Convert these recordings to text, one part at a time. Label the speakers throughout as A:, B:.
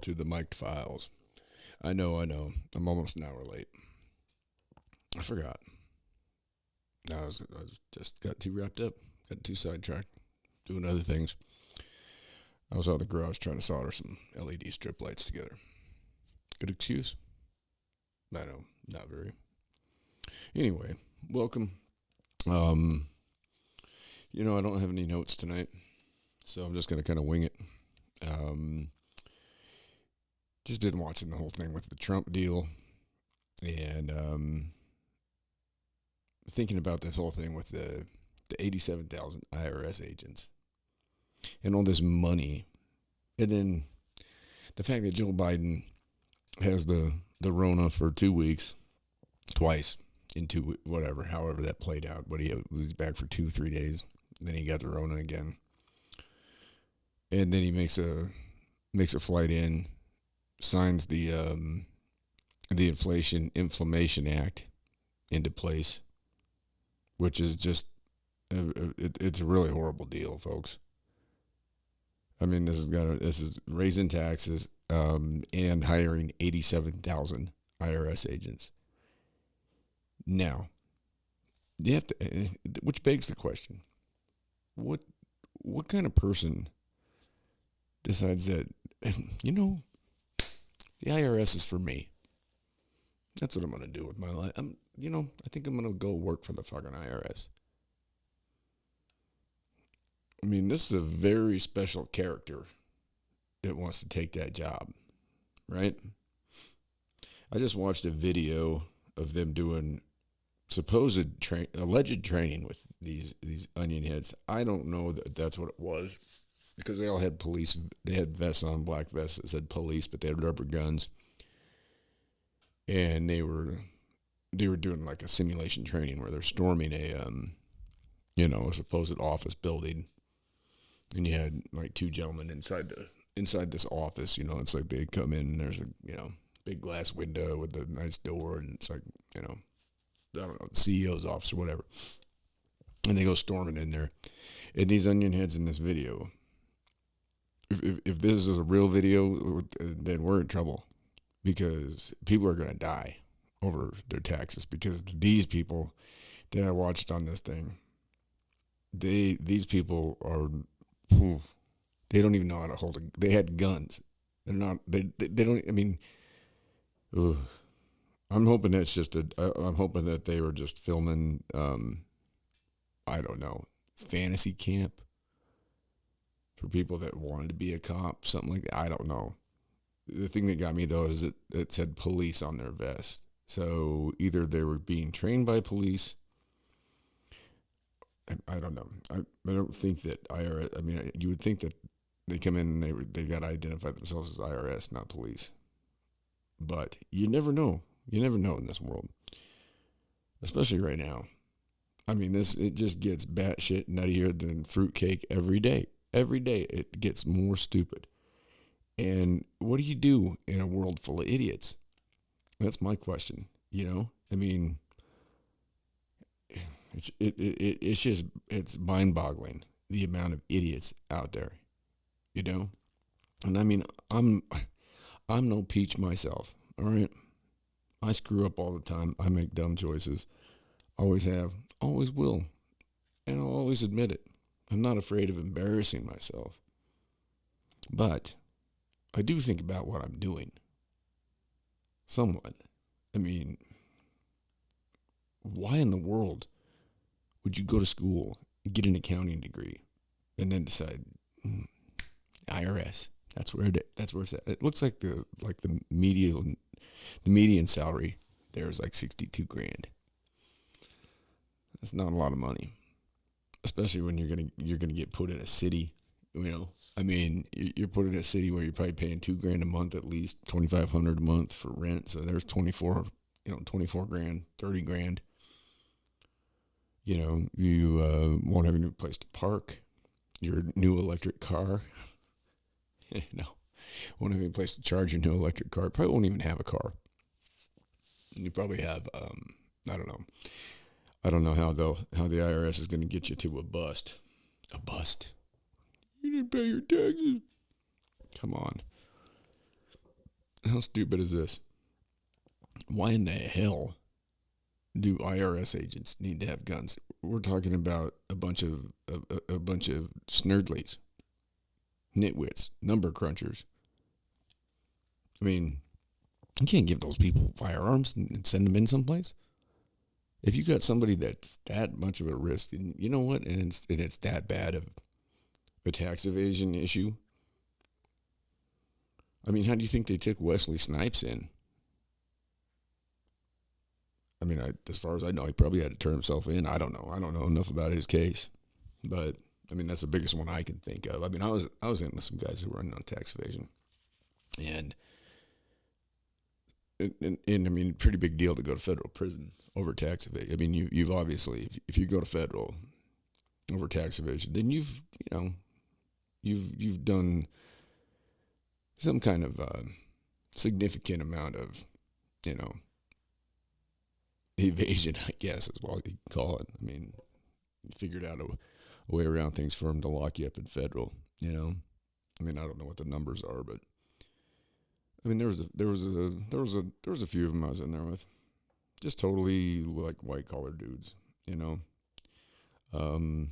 A: to the Mic'd Files. I know. I'm almost an hour late. I forgot. I was just got too wrapped up, got too sidetracked, doing other things. I was out in the garage trying to solder some LED strip lights together. Good excuse? I know, not very. Anyway, welcome. Um, I don't have any notes tonight, so I'm just gonna kind of wing it. Um, just been watching the whole thing with the Trump deal, and thinking about this whole thing with the 87,000 IRS agents and all this money, and then the fact that Joe Biden has the Rona for 2 weeks, twice in whatever, however that played out, but he was back for 2-3 days, then he got the Rona again, and then he makes a flight in, signs the Inflammation Act into place, which is just it's a really horrible deal, folks. I mean, this is raising taxes and hiring 87,000 IRS agents. Now, you have to, which begs the question: what kind of person decides that the IRS is for me? That's what I'm gonna do with my life. I think I'm gonna go work for the fucking IRS. I mean, this is a very special character that wants to take that job, right? I just watched a video of them doing alleged training with these onion heads. I don't know that that's what it was, because they all had they had vests on, black vests that said police, but they had rubber guns, and they were doing like a simulation training where they're storming a supposed office building, and you had like two gentlemen inside this office. It's like they come in and there's a big glass window with a nice door, and it's like I don't know, the CEO's office or whatever, and they go storming in there, and these onion heads in this video. If this is a real video, then we're in trouble, because people are going to die over their taxes, because these people that I watched on this thing, these people are, they don't even know how to hold they had guns. They're not, they don't, I mean, ugh. I'm hoping I'm hoping that they were just filming, I don't know, fantasy camp for people that wanted to be a cop, something like that. I don't know. The thing that got me, though, is it said police on their vest. So either they were being trained by police. I don't know. I don't think that IRS. I mean, you would think that they come in and they got to identify themselves as IRS, not police. But you never know. You never know in this world, especially right now. I mean, it just gets batshit nuttier than fruitcake every day. Every day it gets more stupid. And what do you do in a world full of idiots? That's my question. I mean, it's mind-boggling, the amount of idiots out there. And I mean, I'm no peach myself. All right, I screw up all the time. I make dumb choices. Always have. Always will. And I'll always admit it. I'm not afraid of embarrassing myself. But I do think about what I'm doing. Somewhat. I mean, why in the world would you go to school, get an accounting degree, and then decide, IRS? That's where it's at. It looks like the median salary there is like 62 grand. That's not a lot of money, especially when you're gonna get put in a city. I mean, you're put in a city where you're probably paying $2,000 a month, at least $2,500 a month for rent. So there's 24 grand, 30 grand. You won't have any place to park your new electric car. No, won't have any place to charge your new electric car. Probably won't even have a car. You probably have, I don't know. I don't know how the IRS is going to get you to a bust. A bust. You didn't pay your taxes. Come on. how stupid is this? Why in the hell do IRS agents need to have guns? We're talking about a bunch of snurdlies, nitwits, number crunchers. I mean, you can't give those people firearms and send them in someplace. If you got somebody that's that much of a risk, and you know what, and it's that bad of a tax evasion issue. I mean, how do you think they took Wesley Snipes in? I mean, as far as I know, he probably had to turn himself in. I don't know. I don't know enough about his case, but I mean, that's the biggest one I can think of. I mean, I was in with some guys who were running on tax evasion, and I mean, pretty big deal to go to federal prison over tax evasion. I mean, you've obviously, if you go to federal over tax evasion, then you've done some kind of significant amount of, evasion, I guess is what you call it. I mean, you figured out a way around things for them to lock you up in federal. I mean, I don't know what the numbers are, but I mean, there was a few of them I was in there with, just totally like white collar dudes. Yeah, I'm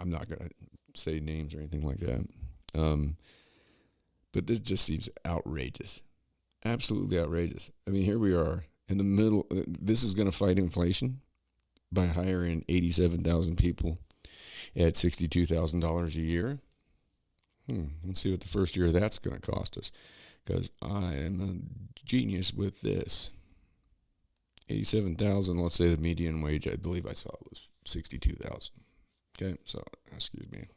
A: not gonna say names or anything like that. But this just seems outrageous, absolutely outrageous. I mean, here we are in the middle. This is going to fight inflation by hiring 87,000 people at $62,000 a year. Let's see what the first year of that's going to cost us, because I am a genius with this. 87,000. Let's say the median wage, I believe I saw, was 62,000. Okay, so excuse me.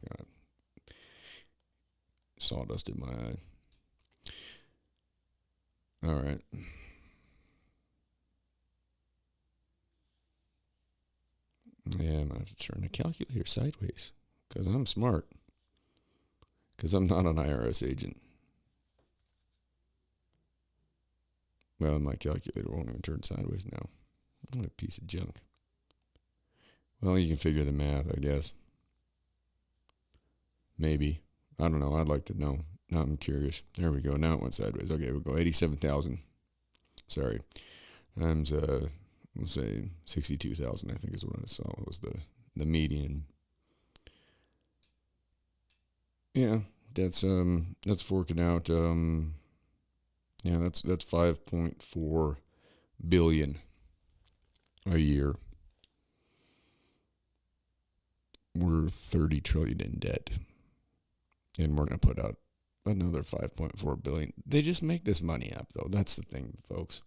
A: Sawdust in my eye. All right. Yeah, I'm going to have to turn the calculator sideways because I'm smart. Because I'm not an IRS agent. Well, my calculator won't even turn sideways now. What a piece of junk. Well, you can figure the math, I guess. Maybe. I don't know. I'd like to know. Now I'm curious. There we go. Now it went sideways. Okay, we'll go 87,000. Sorry. Times, let's say 62,000, I think is what I saw was the median. Yeah, that's forking out, that's 5.4 billion a year. We're 30 trillion in debt. And we're going to put out another 5.4 billion. They just make this money up, though. That's the thing, folks.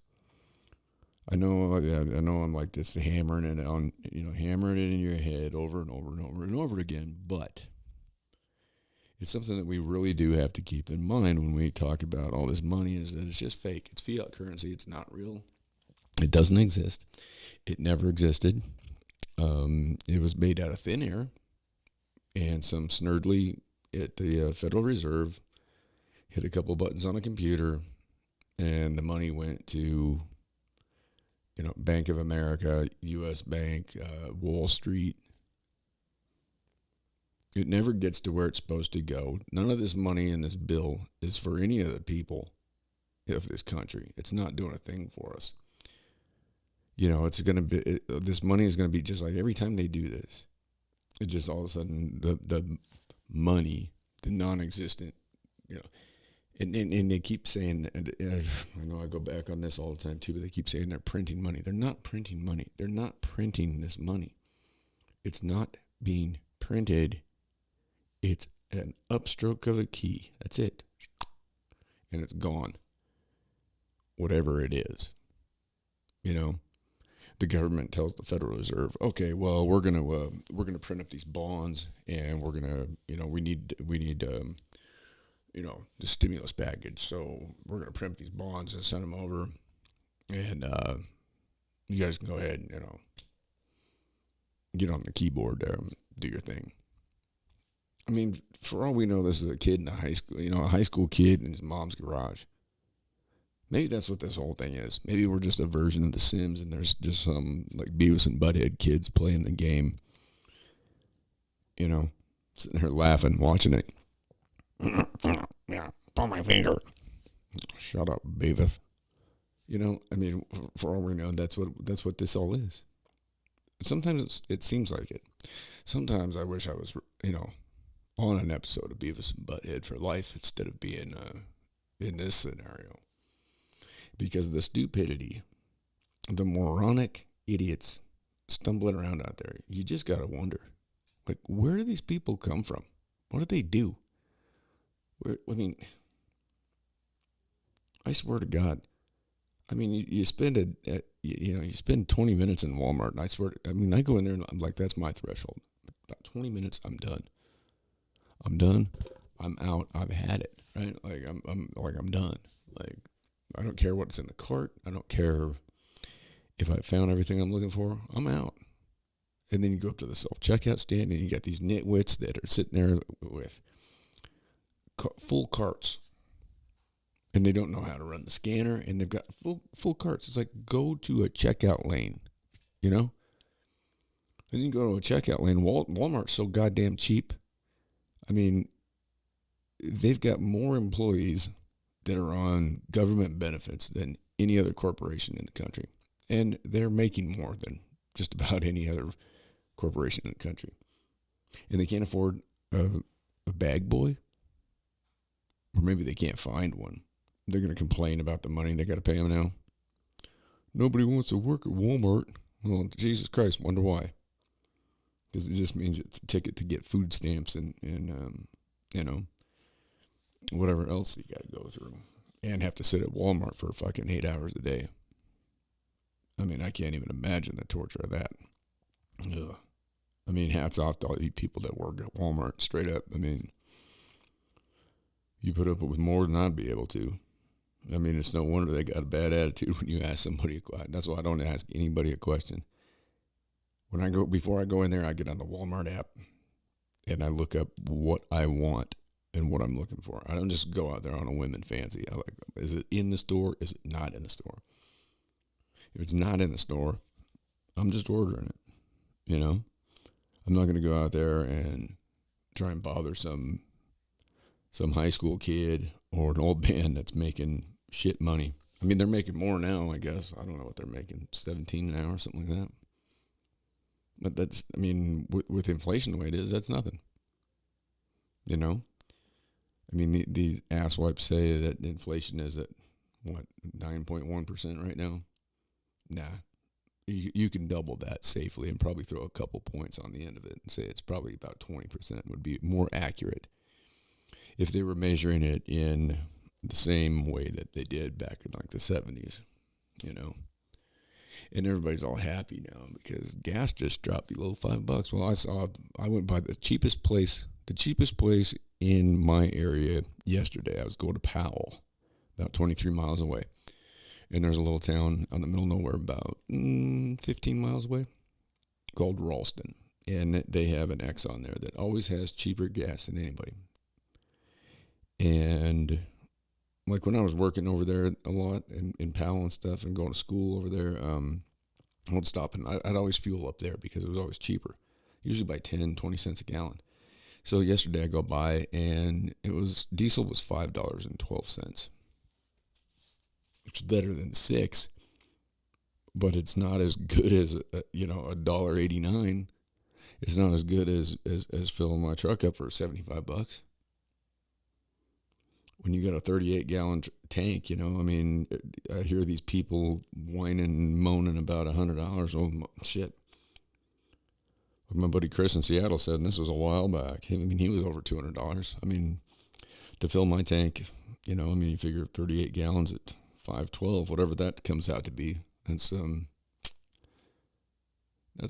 A: I know I'm like this, hammering it in your head over and over and over and over again, but it's something that we really do have to keep in mind when we talk about all this money, is that it's just fake. It's fiat currency. It's not real. It doesn't exist. It never existed. It was made out of thin air, and some snurdly at the Federal Reserve hit a couple buttons on a computer, and the money went to, Bank of America, U.S. Bank, Wall Street. It never gets to where it's supposed to go. None of this money in this bill is for any of the people of this country. It's not doing a thing for us. It's going to be, this money is going to be just like every time they do this, it just all of a sudden, the money, the non-existent, and they keep saying, and I know I go back on this all the time too, but they keep saying they're printing money. They're not printing money. They're not printing this money. It's not being printed. It's an upstroke of a key. That's it. And it's gone. Whatever it is. The government tells the Federal Reserve, okay, well, we're gonna print up these bonds, and we're gonna, we need the stimulus package. So we're gonna print up these bonds and send them over, and you guys can go ahead and get on the keyboard there and do your thing. I mean, for all we know, this is a kid in a high school kid in his mom's garage. Maybe that's what this whole thing is. Maybe we're just a version of The Sims, and there's just some like Beavis and Butthead kids playing the game. Sitting there laughing, watching it. Yeah, pull my finger. Shut up, Beavis. You know, I mean, for all we know, that's what this all is. Sometimes it seems like it. Sometimes I wish I was, on an episode of Beavis and Butthead for life instead of being in this scenario because of the stupidity, the moronic idiots stumbling around out there. You just gotta wonder, like, where do these people come from? What do they do? I mean, I swear to God. I mean, you spend you spend 20 minutes in Walmart, and I swear, I go in there and I'm like, that's my threshold. About 20 minutes, I'm done. I'm out. I've had it, right? Like I'm done. Like, I don't care what's in the cart. I don't care if I found everything I'm looking for. I'm out. And then you go up to the self-checkout stand, and you got these nitwits that are sitting there with full carts. And they don't know how to run the scanner, and they've got full carts. It's like, go to a checkout lane, And then you go to a checkout lane. Walmart's so goddamn cheap. I mean, they've got more employees that are on government benefits than any other corporation in the country. And they're making more than just about any other corporation in the country. And they can't afford a bag boy. Or maybe they can't find one. They're going to complain about the money they got to pay them now. Nobody wants to work at Walmart. Well, Jesus Christ, wonder why. Because it just means it's a ticket to get food stamps and whatever else you got to go through. And have to sit at Walmart for fucking 8 hours a day. I mean, I can't even imagine the torture of that. Ugh. I mean, hats off to all you people that work at Walmart, straight up. I mean, you put up with more than I'd be able to. I mean, it's no wonder they got a bad attitude when you ask somebody a question. That's why I don't ask anybody a question. Before I go in there, I get on the Walmart app and I look up what I want and what I'm looking for. I don't just go out there on a whim and fancy. Is it in the store? Is it not in the store? If it's not in the store, I'm just ordering it. I'm not going to go out there and try and bother some high school kid or an old man that's making shit money. I mean, they're making more now, I guess. I don't know what they're making, 17 an hour, something like that. But that's, I mean, with inflation the way it is, that's nothing. I mean, these asswipes say that inflation is at, 9.1% right now? Nah. You can double that safely and probably throw a couple points on the end of it and say it's probably about 20% would be more accurate if they were measuring it in the same way that they did back in like the 70s, And everybody's all happy now because gas just dropped below $5. Well, I went by the cheapest place in my area yesterday. I was going to Powell, about 23 miles away. And there's a little town in the middle of nowhere about 15 miles away called Ralston. And they have an Exxon there that always has cheaper gas than anybody. And like when I was working over there a lot in Powell and stuff and going to school over there, I would stop and I'd always fuel up there because it was always cheaper, usually by 10, 20 cents a gallon. So yesterday I go by and diesel was $5.12. It's better than $6, but it's not as good as $1.89. It's not as good as filling my truck up for $75. When you got a 38-gallon tank, I mean, I hear these people whining and moaning about $100. Oh shit! Like my buddy Chris in Seattle said, and this was a while back. He was over $200. I mean, to fill my tank, you figure 38 gallons at $5.12, whatever that comes out to be. That's a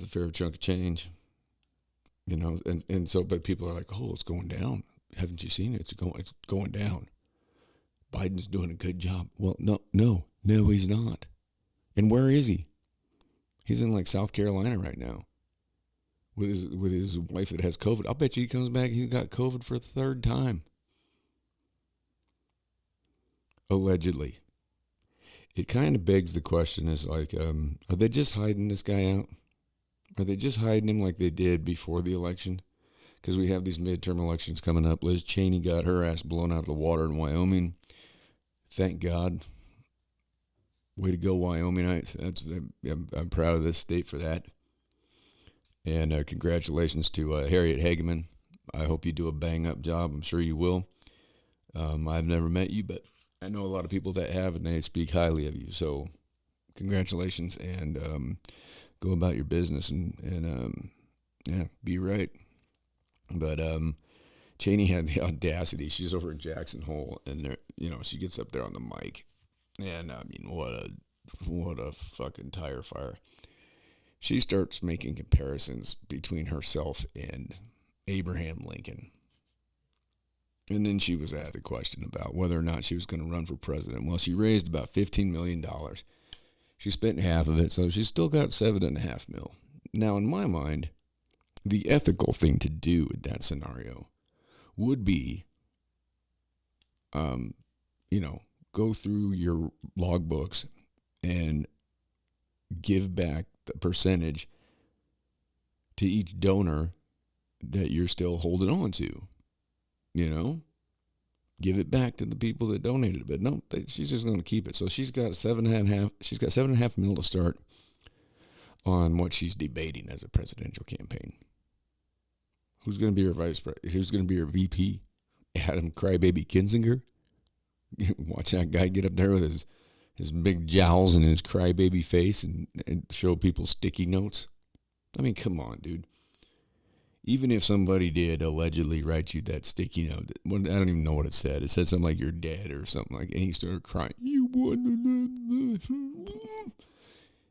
A: fair chunk of change, and so, but people are like, oh, it's going down. Haven't you seen it? It's going down. Biden's doing a good job. Well, no, he's not. And where is he? He's in like South Carolina right now with his wife that has COVID. I'll bet you he comes back. He's got COVID for a third time. Allegedly. It kind of begs the question is like, are they just hiding this guy out? Are they just hiding him like they did before the election? Because we have these midterm elections coming up. Liz Cheney got her ass blown out of the water in Wyoming. thank God. Way to go, Wyomingites. I'm proud of this state for that. And congratulations to Harriet Hageman. I hope you do a bang-up job. I'm sure you will. I've never met you, but I know a lot of people that have, and they speak highly of you. So congratulations, and go about your business, and be right. But Cheney had the audacity. She's over in Jackson Hole, and she gets up there on the mic, and I mean, what a fucking tire fire. She starts making comparisons between herself and Abraham Lincoln. And then she was asked a question about whether or not she was going to run for president. Well, she raised about $15 million. She spent half of it, so she's still got $7.5 million. Now, in my mind, the ethical thing to do in that scenario would be, go through your logbooks and give back the percentage to each donor that you're still holding on to. Give it back to the people that donated it. But no, she's just going to keep it. So she's got $7.5 million to start on what she's debating as a presidential campaign. Who's going to be her vice president? Who's going to be her VP? Adam Crybaby Kinzinger? Watch that guy get up there with his big jowls and his crybaby face and show people sticky notes. I mean, come on, dude. Even if somebody did allegedly write you that sticky note, I don't even know what it said. It said something like you're dead or something like that. And he started crying.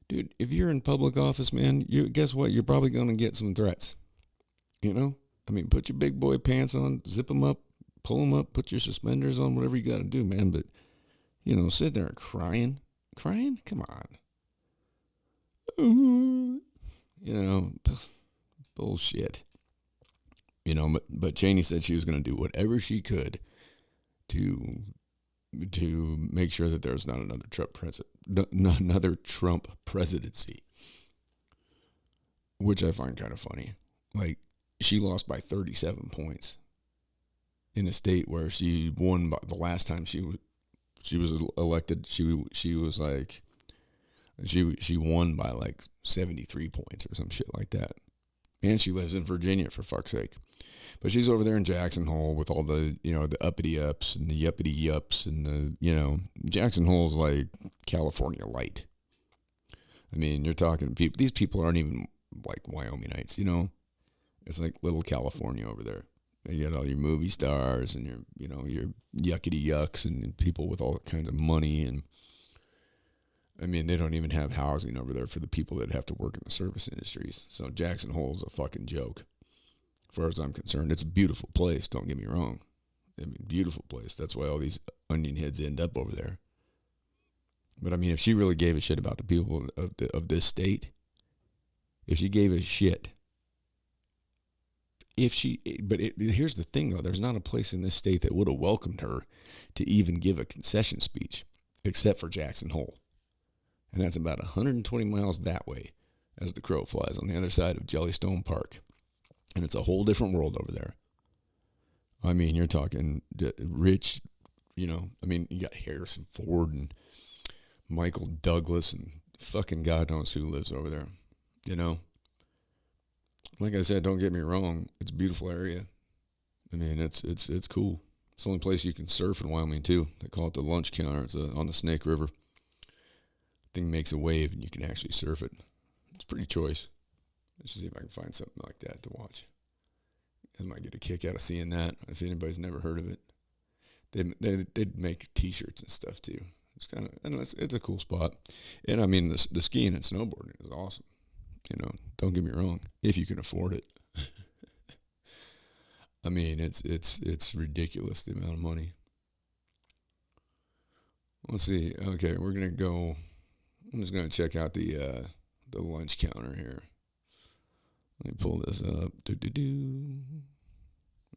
A: Dude, if you're in public office, man, guess what? You're probably going to get some threats. I mean, put your big boy pants on, zip them up, pull them up, put your suspenders on, whatever you got to do, man. But, sit there crying. Crying? Come on. Bullshit. But Cheney said she was going to do whatever she could to make sure that there's not another Trump presidency, which I find kind of funny. Like, she lost by 37 points in a state where she won by, the last time she was elected. She was like, she won by like 73 points or some shit like that. And she lives in Virginia, for fuck's sake. But she's over there in Jackson Hole with all the, the uppity ups and the yuppity yups and the, Jackson Hole's like California light. I mean, you're talking people, these people aren't even like Wyomingites, It's like little California over there. You got all your movie stars and your yuckity yucks and people with all kinds of money. And I mean, they don't even have housing over there for the people that have to work in the service industries. So Jackson Hole is a fucking joke, as far as I'm concerned. It's a beautiful place, don't get me wrong. I mean, beautiful place. That's why all these onion heads end up over there. But I mean, if she really gave a shit about the people of this state, if she gave a shit, here's the thing though, there's not a place in this state that would have welcomed her to even give a concession speech, except for Jackson Hole. And that's about 120 miles that way as the crow flies on the other side of Jellystone Park. And it's a whole different world over there. I mean, you're talking rich, you got Harrison Ford and Michael Douglas and fucking God knows who lives over there, Like I said, don't get me wrong, it's a beautiful area. I mean, it's cool. It's the only place you can surf in Wyoming, too. They call it the lunch counter. It's on the Snake River. Thing makes a wave and you can actually surf it. It's pretty choice. Let's see if I can find something like that to watch. I might get a kick out of seeing that if anybody's never heard of it. They'd make T-shirts and stuff too. It's kind of, it's a cool spot. And I mean, the skiing and snowboarding is awesome. Don't get me wrong, if you can afford it. I mean, it's ridiculous the amount of money. Let's see. Okay, we're gonna go. I'm just going to check out the lunch counter here. Let me pull this up.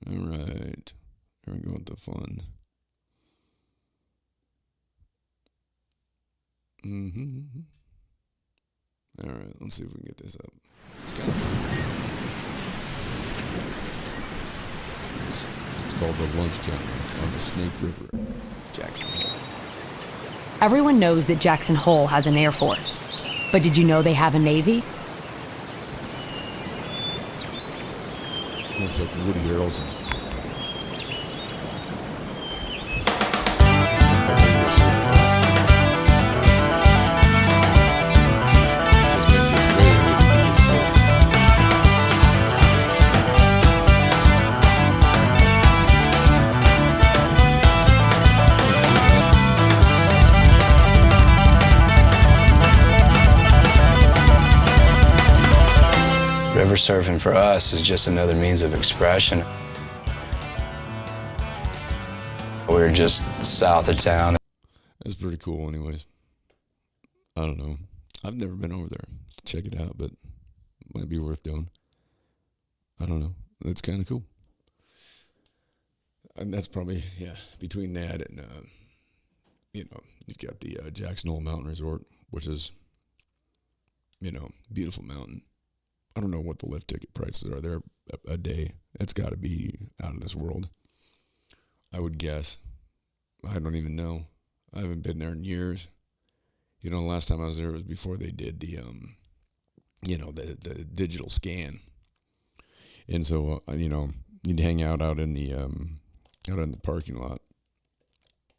A: All right. Here we go with the fun. All right. Let's see if we can get this up. It's called the lunch counter on the Snake River, Jackson Hole.
B: Everyone knows that Jackson Hole has an Air Force. But did you know they have a Navy?
A: Looks like Woody Harrelson.
C: River surfing for us is just another means of expression. We're just south of town.
A: That's pretty cool anyways. I don't know. I've never been over there. Check it out, but it might be worth doing. I don't know. That's kind of cool. And that's probably, between that and, you've got the Jackson Hole Mountain Resort, which is, beautiful mountain. I don't know what the lift ticket prices are there a day. It's got to be out of this world. I would guess. I don't even know. I haven't been there in years. The last time I was there was before they did the, the digital scan. And so, you'd hang out in the parking lot,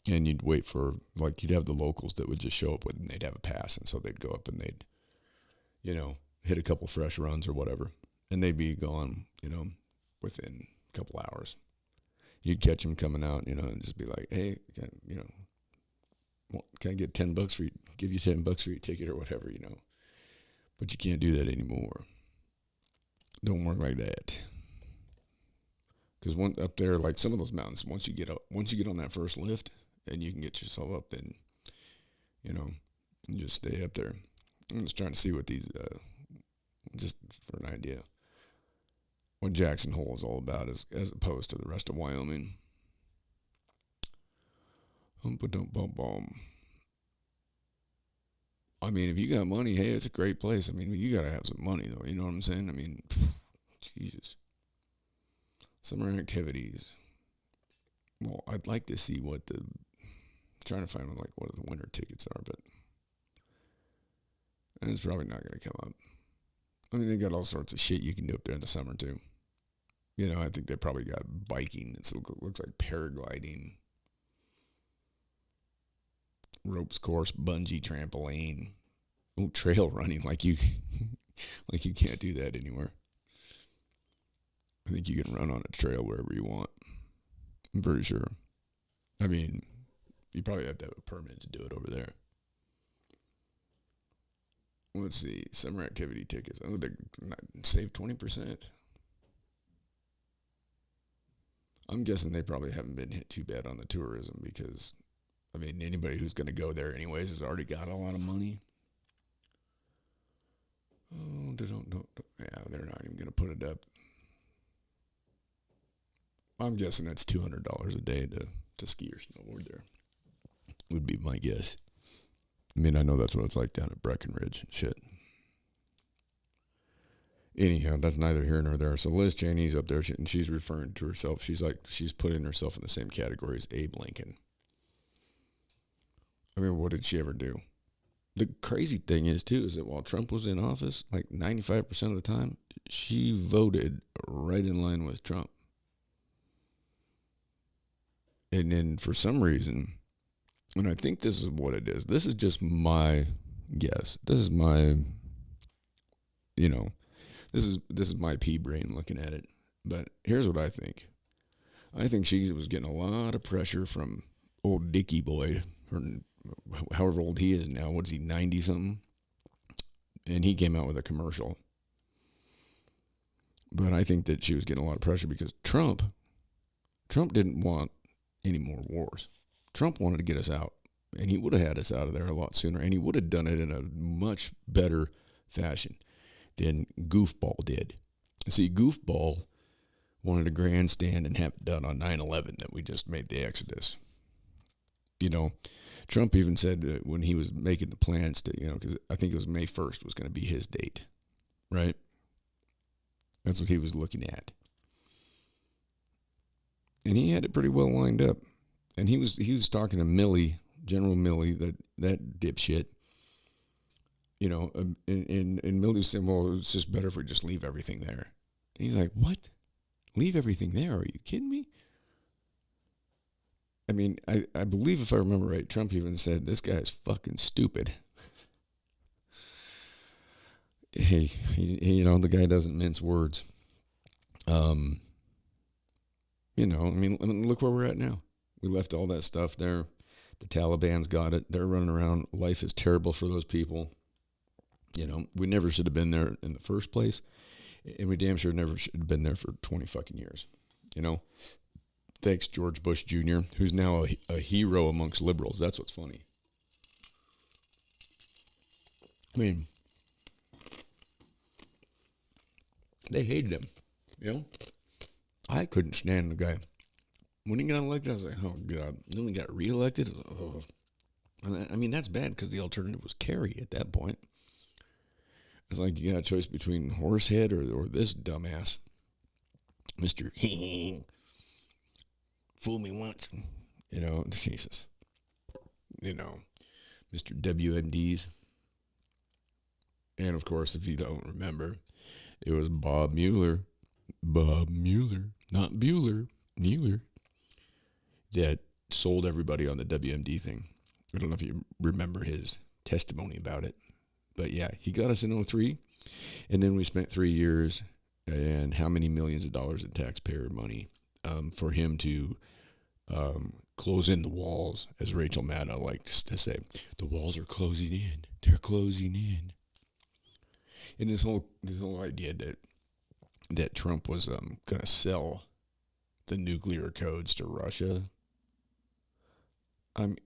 A: and you'd wait for, you'd have the locals that would just show up with, and they'd have a pass, and so they'd go up and they'd, hit a couple fresh runs or whatever, and they'd be gone, within a couple hours. You'd catch them coming out, and just be like, hey, can I get $10 for you? Give you $10 for your ticket or whatever, But you can't do that anymore. Don't work like that. Because one up there, like some of those mountains, once you get on that first lift, and you can get yourself up, then, you just stay up there. I'm just trying to see what these, just for an idea, what Jackson Hole is all about as opposed to the rest of Wyoming. I mean, if you got money, hey, it's a great place. I mean, you got to have some money, though. You know what I'm saying? I mean, Jesus. Summer activities. Well, I'd like to see trying to find what the winter tickets are, but it's probably not going to come up. I mean, they got all sorts of shit you can do up there in the summer, too. I think they probably got biking. It looks like paragliding. Ropes course, bungee, trampoline. Oh, trail running, like you can't do that anywhere. I think you can run on a trail wherever you want. I'm pretty sure. I mean, you probably have to have a permit to do it over there. Let's see, summer activity tickets. Oh, they save 20%. I'm guessing they probably haven't been hit too bad on the tourism because, I mean, anybody who's going to go there anyways has already got a lot of money. Oh, yeah, they're not even going to put it up. I'm guessing that's $200 a day to ski or snowboard there. Would be my guess. I mean, I know that's what it's like down at Breckenridge and shit. Anyhow, that's neither here nor there. So Liz Cheney's up there, and she's referring to herself. She's putting herself in the same category as Abe Lincoln. I mean, what did she ever do? The crazy thing is, too, is that while Trump was in office, 95% of the time, she voted right in line with Trump. And then for some reason, and I think this is what it is. This is just my guess. This is my, this is my pea brain looking at it. But here's what I think. I think she was getting a lot of pressure from old Dickie boy, or however old he is now. What is he, 90-something? And he came out with a commercial. But I think that she was getting a lot of pressure because Trump didn't want any more wars. Trump wanted to get us out, and he would have had us out of there a lot sooner, and he would have done it in a much better fashion than Goofball did. See, Goofball wanted to grandstand and have it done on 9/11 that we just made the exodus. Trump even said that when he was making the plans to, because I think it was May 1st was going to be his date, right? That's what he was looking at. And he had it pretty well lined up. And he was talking to Milley General Milley, that dipshit. And Milley said, well, it's just better if we just leave everything there. And he's like, what? Leave everything there? Are you kidding me? I mean, I believe if I remember right, Trump even said, this guy's fucking stupid. Hey, the guy doesn't mince words. I mean, look where we're at now. We left all that stuff there. The Taliban's got it. They're running around. Life is terrible for those people. We never should have been there in the first place. And we damn sure never should have been there for 20 fucking years. Thanks, George Bush Jr., who's now a hero amongst liberals. That's what's funny. I mean, they hated him, I couldn't stand the guy. When he got elected, I was like, oh, God. Then he got reelected. Oh. I mean, that's bad because the alternative was Kerry at that point. It's like you got a choice between Horsehead or this dumbass. Mr. Fool me once. Jesus. Mr. WMDs. And, of course, if you don't remember, it was Bob Mueller. Bob Mueller. Not Bueller. Mueller. That sold everybody on the WMD thing. I don't know if you remember his testimony about it. But yeah, he got us in 2003. And then we spent 3 years and how many millions of dollars in taxpayer money for him to close in the walls, as Rachel Maddow likes to say. The walls are closing in. They're closing in. And this whole idea that Trump was going to sell the nuclear codes to Russia.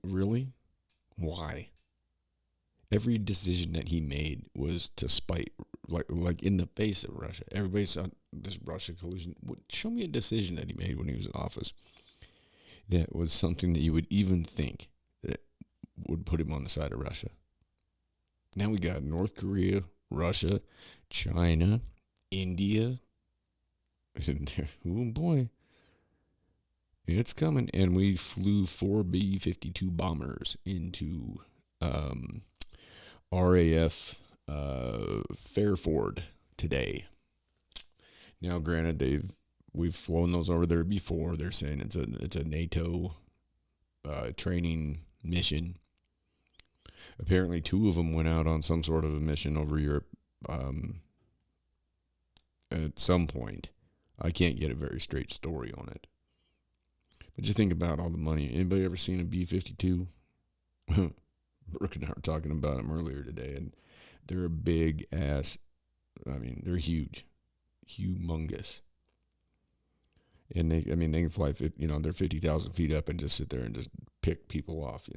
A: Really? Why? Every decision that he made was to spite, like in the face of Russia. Everybody saw this Russia collusion. Show me a decision that he made when he was in office that was something that you would even think that would put him on the side of Russia. Now we got North Korea, Russia, China, India. Oh boy. It's coming. And we flew 4 B-52 bombers into RAF Fairford today. Now, granted, we've flown those over there before. They're saying it's a NATO training mission. Apparently, 2 of them went out on some sort of a mission over Europe at some point. I can't get a very straight story on it. But just think about all the money. Anybody ever seen a B-52? Brooke and I were talking about them earlier today, and they're a big ass. I mean, they're huge, humongous, and they can fly. They're 50,000 feet up and just sit there and just pick people off.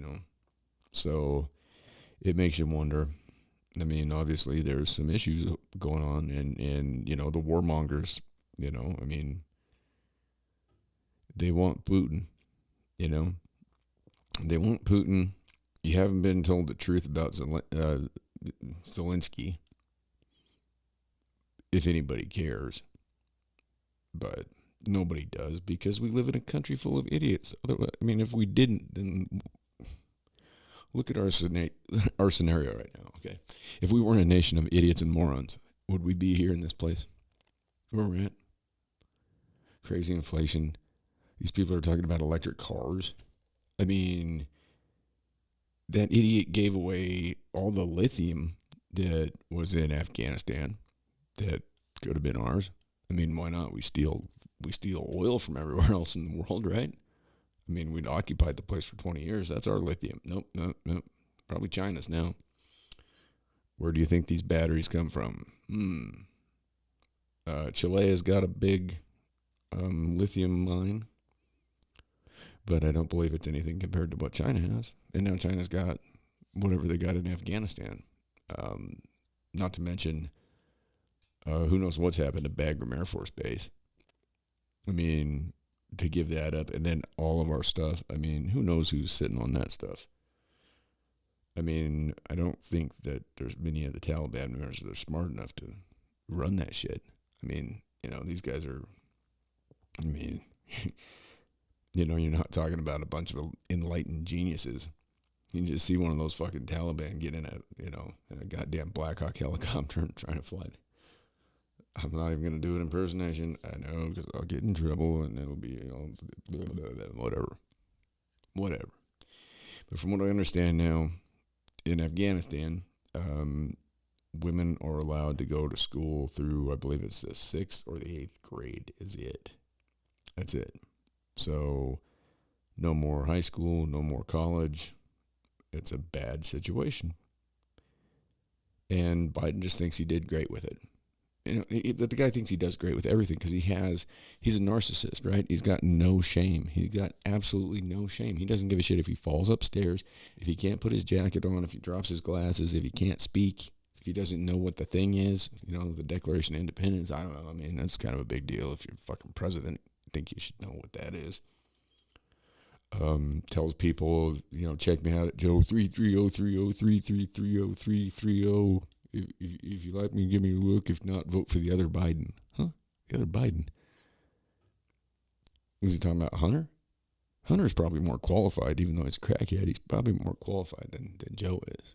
A: So it makes you wonder. I mean, obviously there's some issues going on, and the warmongers. I mean, they want Putin. They want Putin. You haven't been told the truth about Zelensky, if anybody cares. But nobody does, because we live in a country full of idiots. Otherwise, I mean, if we didn't, then look at our scenario right now, okay? If we weren't a nation of idiots and morons, would we be here in this place? Where we're at? Crazy inflation. These people are talking about electric cars. I mean, that idiot gave away all the lithium that was in Afghanistan that could have been ours. I mean, why not? We steal oil from everywhere else in the world, right? I mean, we'd occupied the place for 20 years. That's our lithium. Nope. Probably China's now. Where do you think these batteries come from? Chile has got a big lithium mine, but I don't believe it's anything compared to what China has. And now China's got whatever they got in Afghanistan. Not to mention, who knows what's happened to Bagram Air Force Base. I mean, to give that up, and then all of our stuff. I mean, who knows who's sitting on that stuff? I mean, I don't think that there's many of the Taliban members that are smart enough to run that shit. I mean, these guys are, I mean, you're not talking about a bunch of enlightened geniuses. You can just see one of those fucking Taliban get in a goddamn Black Hawk helicopter and trying to fly. I'm not even going to do an impersonation. I know, because I'll get in trouble and it'll be, blah, blah, blah, whatever. But from what I understand now, in Afghanistan, women are allowed to go to school through, I believe it's the 6th or the 8th grade is it. That's it. So no more high school, no more college. It's a bad situation. And Biden just thinks he did great with it. The guy thinks he does great with everything because he's a narcissist, right? He's got no shame. He's got absolutely no shame. He doesn't give a shit if he falls upstairs, if he can't put his jacket on, if he drops his glasses, if he can't speak, if he doesn't know what the thing is, the Declaration of Independence. I don't know. I mean, that's kind of a big deal. If you're fucking president, I think you should know what that is. Tells people, check me out at Joe 330-303-330330. If you like me, give me a look. If not, vote for the other Biden. Huh? The other Biden. Was he talking about Hunter? Hunter's probably more qualified, even though he's a crackhead. He's probably more qualified than Joe is.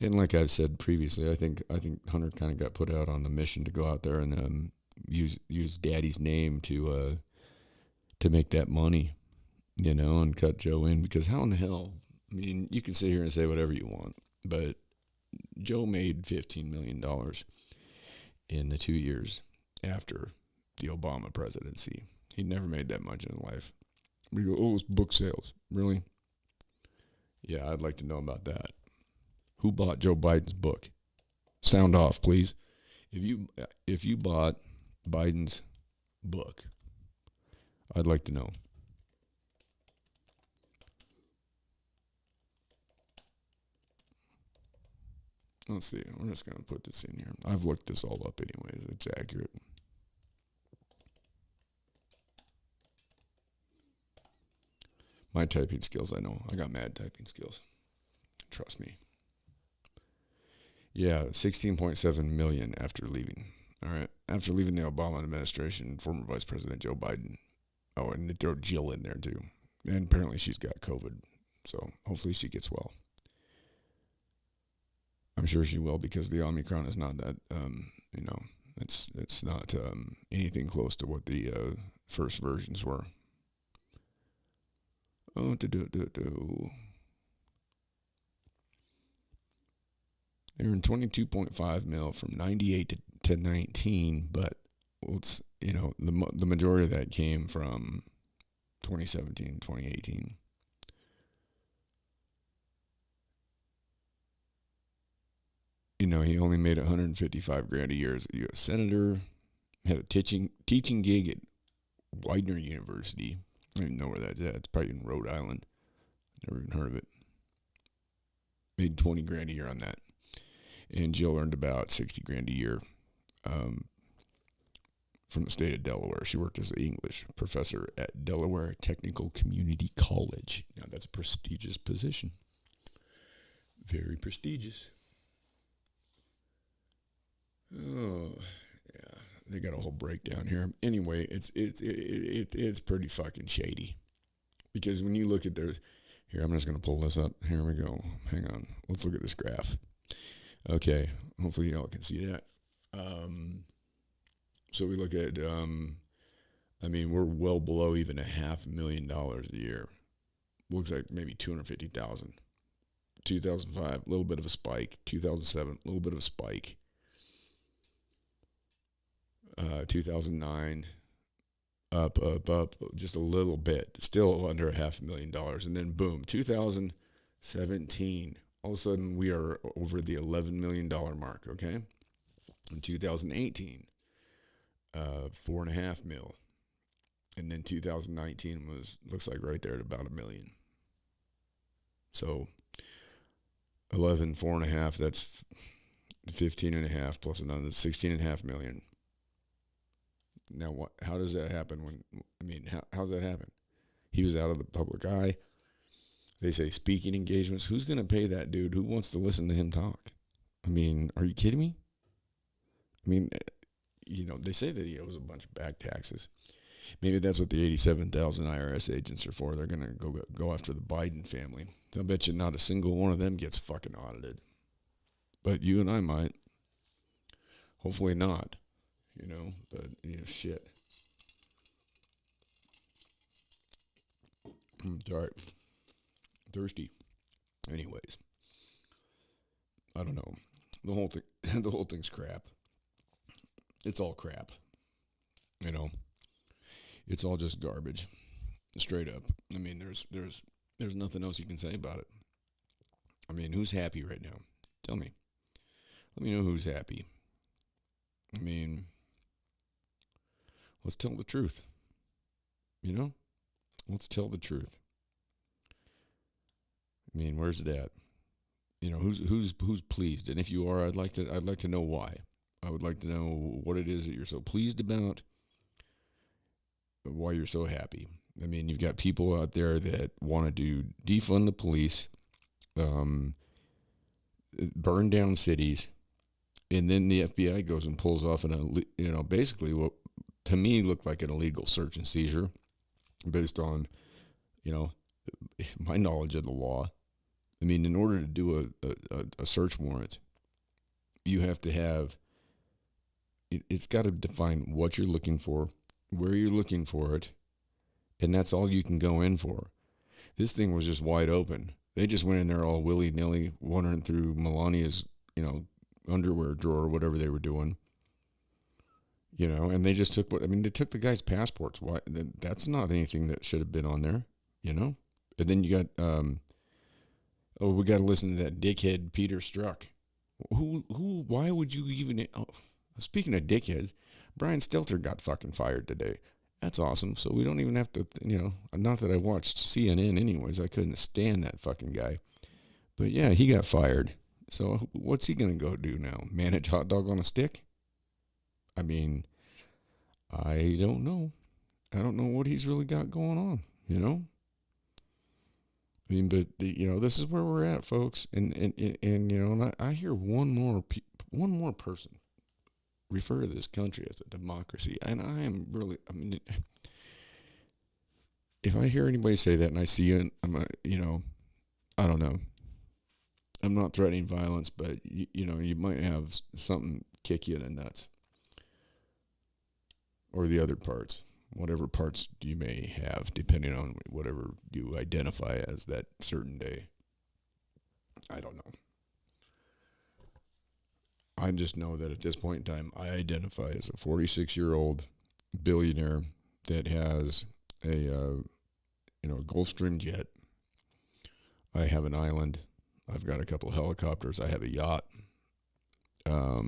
A: And like I've said previously, I think Hunter kind of got put out on a mission to go out there and use Daddy's name to make that money, and cut Joe in. Because how in the hell? I mean, you can sit here and say whatever you want, but Joe made $15 million in the 2 years after the Obama presidency. He never made that much in his life. We go, it's book sales. Really? Yeah, I'd like to know about that. Who bought Joe Biden's book? Sound off, please. If you bought Biden's book, I'd like to know. Let's see. I'm just going to put this in here. I've looked this all up anyways. It's accurate. My typing skills, I know. I got mad typing skills. Trust me. Yeah, 16.7 million after leaving. All right. After leaving the Obama administration, former Vice President Joe Biden. Oh, and they throw Jill in there too. And apparently she's got COVID. So hopefully she gets well. I'm sure she will, because the Omicron is not that, it's not anything close to what the first versions were. Oh, They were in 22.5 mil from 98 to 19, but the majority of that came from 2017, 2018. He only made $155,000 a year as a U.S. senator. Had a teaching gig at Widener University. I don't even know where that's at. It's probably in Rhode Island. Never even heard of it. Made $20,000 a year on that. And Jill earned about $60,000 a year from the state of Delaware. She worked as an English professor at Delaware Technical Community College. Now, that's a prestigious position. Very prestigious. Oh, yeah. They got a whole breakdown here. Anyway, it's pretty fucking shady. Because when you look at here, I'm just going to pull this up. Here we go. Hang on. Let's look at this graph. Okay. Hopefully y'all can see that. So we look at, we're well below even $500,000 a year. Looks like maybe 250,000. 2005, a little bit of a spike. 2007, a little bit of a spike. 2009, up, just a little bit, still under $500,000. And then boom, 2017, all of a sudden we are over the $11 million mark, okay? In 2018, 4.5 mil. And then 2019 looks like right there at about $1 million. So 11, 4.5, that's 15.5 plus another 16.5 million. Now, how does that happen how's that happen? He was out of the public eye. They say speaking engagements. Who's going to pay that dude? Who wants to listen to him talk? Are you kidding me? They say that he owes a bunch of back taxes. Maybe that's what the 87,000 IRS agents are for. They're gonna go after the Biden family. I'll bet you not a single one of them gets fucking audited. But you and I might. Hopefully not. But shit. I'm sorry. Thirsty. Anyways. I don't know. The whole thing the whole thing's crap. It's all crap. It's all just garbage. Straight up. I mean, there's nothing else you can say about it. I mean, who's happy right now? Tell me. Let me know who's happy. I mean, let's tell the truth. Let's tell the truth. I mean, where's that? Who's pleased? And if you are, I'd like to know why. I would like to know what it is that you're so pleased about, why you're so happy. I mean, you've got people out there that want to defund the police, burn down cities, and then the FBI goes and pulls off basically what to me looked like an illegal search and seizure based on, my knowledge of the law. I mean, in order to do a search warrant, you have to have, it's got to define what you're looking for, where you're looking for it, and that's all you can go in for. This thing was just wide open. They just went in there all willy-nilly, wandering through Melania's, underwear drawer or whatever they were doing. And they just took they took the guy's passports. Why? That's not anything that should have been on there, And then you got, we got to listen to that dickhead Peter Strzok. Why would you even, speaking of dickheads, Brian Stelter got fucking fired today. That's awesome. So we don't even have to, not that I watched CNN anyways. I couldn't stand that fucking guy. But yeah, he got fired. So what's he going to go do now? Manage hot dog on a stick? I mean, I don't know. I don't know what he's really got going on, I mean, but this is where we're at, folks. And I hear one more person refer to this country as a democracy, and I am really. I mean, if I hear anybody say that, and I see it, I don't know. I'm not threatening violence, but you might have something kick you in the nuts, or the other parts. Whatever parts you may have, depending on whatever you identify as that certain day. I don't know. I just know that at this point in time, I identify as a 46-year-old billionaire that has a Gulfstream jet. I have an island. I've got a couple of helicopters. I have a yacht. I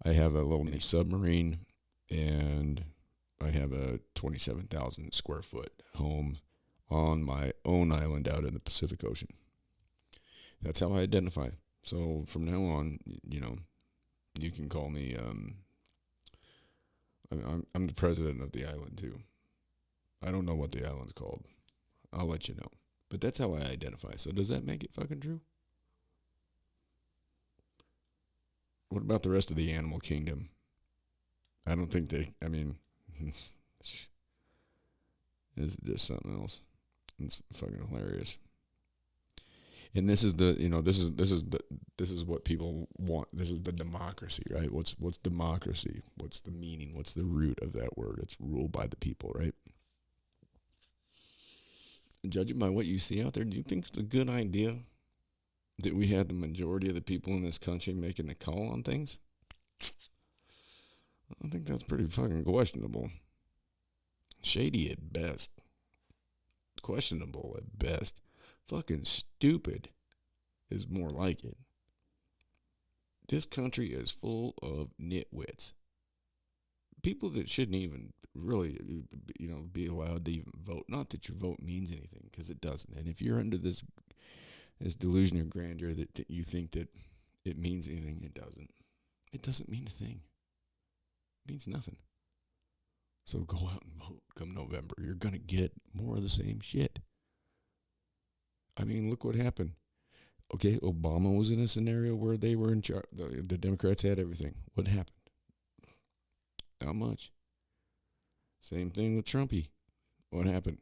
A: have a little mini submarine, and I have a 27,000 square foot home on my own island out in the Pacific Ocean. That's how I identify. So from now on, you can call me, I'm the president of the island too. I don't know what the island's called. I'll let you know. But that's how I identify. So does that make it fucking true? What about the rest of the animal kingdom? I don't think it's just something else. It's fucking hilarious. And this is what people want. This is the democracy, right? What's democracy? What's the meaning? What's the root of that word? It's ruled by the people, right? Judging by what you see out there, do you think it's a good idea that we had the majority of the people in this country making the call on things? I think that's pretty fucking questionable. Shady at best. Questionable at best. Fucking stupid is more like it. This country is full of nitwits. People that shouldn't even really, be allowed to even vote. Not that your vote means anything, because it doesn't. And if you're under this delusion of grandeur that you think that it means anything, it doesn't. It doesn't mean a thing. It means nothing. So go out and vote come November. You're going to get more of the same shit. I mean, look what happened. Okay, Obama was in a scenario where they were in charge. The Democrats had everything. What happened? How much? Same thing with Trumpy. What happened?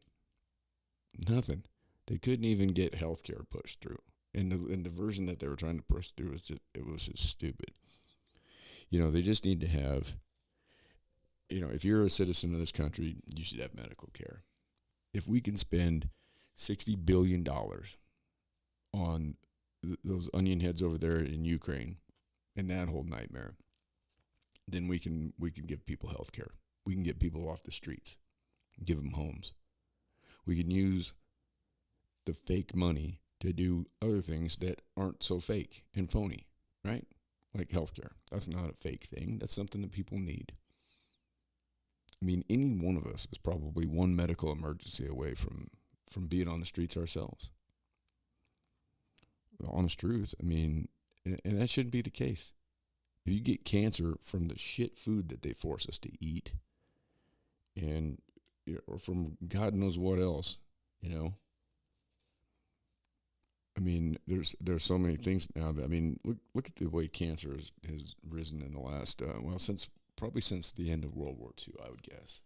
A: Nothing. They couldn't even get health care pushed through. And the version that they were trying to push through was just stupid. They just need to have, if you're a citizen of this country, you should have medical care. If we can spend $60 billion on those onion heads over there in Ukraine and that whole nightmare, then we can give people health care. We can get people off the streets, give them homes. We can use the fake money to do other things that aren't so fake and phony, right? Like healthcare. That's not a fake thing. That's something that people need. I mean, any one of us is probably one medical emergency away from being on the streets ourselves. The honest truth. I mean, and that shouldn't be the case. If you get cancer from the shit food that they force us to eat, and or from God knows what else, I mean, there's so many things now that, I mean, look at the way cancer has risen in the last, since the end of World War II, I would guess.